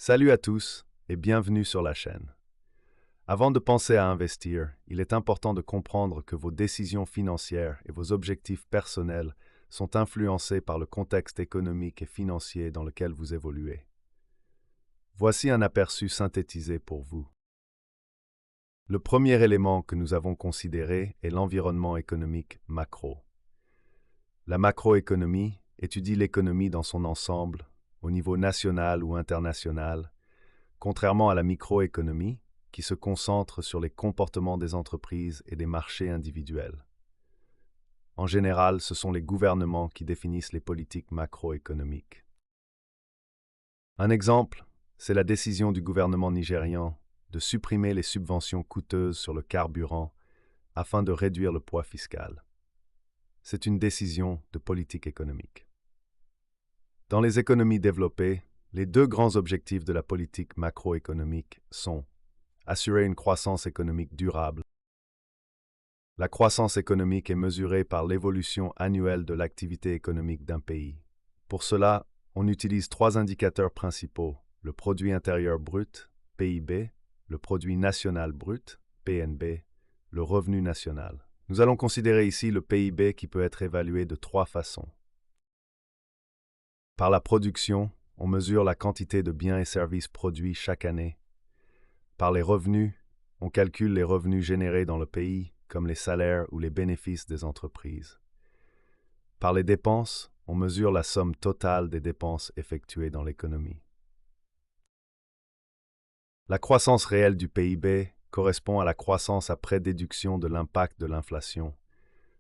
Salut à tous et bienvenue sur la chaîne. Avant de penser à investir, il est important de comprendre que vos décisions financières et vos objectifs personnels sont influencés par le contexte économique et financier dans lequel vous évoluez. Voici un aperçu synthétisé pour vous. Le premier élément que nous avons considéré est l'environnement économique macro. La macroéconomie étudie l'économie dans son ensemble, au niveau national ou international, contrairement à la microéconomie, qui se concentre sur les comportements des entreprises et des marchés individuels. En général, ce sont les gouvernements qui définissent les politiques macroéconomiques. Un exemple, c'est la décision du gouvernement nigérian de supprimer les subventions coûteuses sur le carburant afin de réduire le poids fiscal. C'est une décision de politique économique. Dans les économies développées, les deux grands objectifs de la politique macroéconomique sont assurer une croissance économique durable. La croissance économique est mesurée par l'évolution annuelle de l'activité économique d'un pays. Pour cela, on utilise trois indicateurs principaux: le produit intérieur brut, PIB, le produit national brut, PNB, le revenu national. Nous allons considérer ici le PIB qui peut être évalué de trois façons. Par la production, on mesure la quantité de biens et services produits chaque année. Par les revenus, on calcule les revenus générés dans le pays, comme les salaires ou les bénéfices des entreprises. Par les dépenses, on mesure la somme totale des dépenses effectuées dans l'économie. La croissance réelle du PIB correspond à la croissance après déduction de l'impact de l'inflation,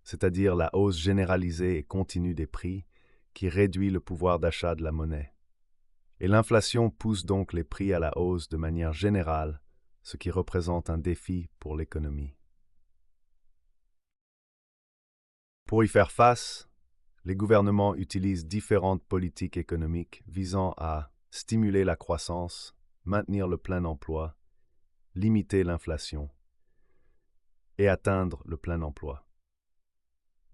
c'est-à-dire la hausse généralisée et continue des prix qui réduit le pouvoir d'achat de la monnaie. Et l'inflation pousse donc les prix à la hausse de manière générale, ce qui représente un défi pour l'économie. Pour y faire face, les gouvernements utilisent différentes politiques économiques visant à stimuler la croissance, maintenir le plein emploi, limiter l'inflation et atteindre le plein emploi.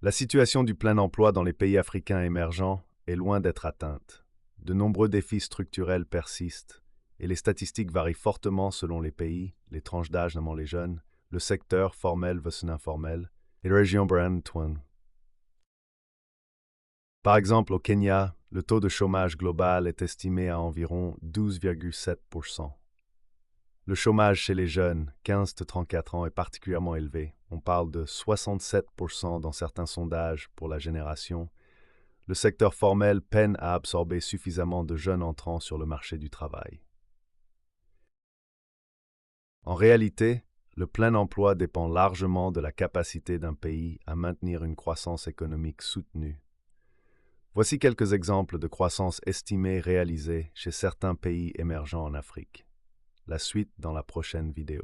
La situation du plein emploi dans les pays africains émergents est loin d'être atteinte. De nombreux défis structurels persistent et les statistiques varient fortement selon les pays, les tranches d'âge, notamment les jeunes, le secteur formel versus informel et les régions brand-twin. Par exemple, au Kenya, le taux de chômage global est estimé à environ 12,7%. Le chômage chez les jeunes, 15-34 ans, est particulièrement élevé. On parle de 67% dans certains sondages pour la génération. Le secteur formel peine à absorber suffisamment de jeunes entrants sur le marché du travail. En réalité, le plein emploi dépend largement de la capacité d'un pays à maintenir une croissance économique soutenue. Voici quelques exemples de croissance estimée réalisée chez certains pays émergents en Afrique. La suite dans la prochaine vidéo.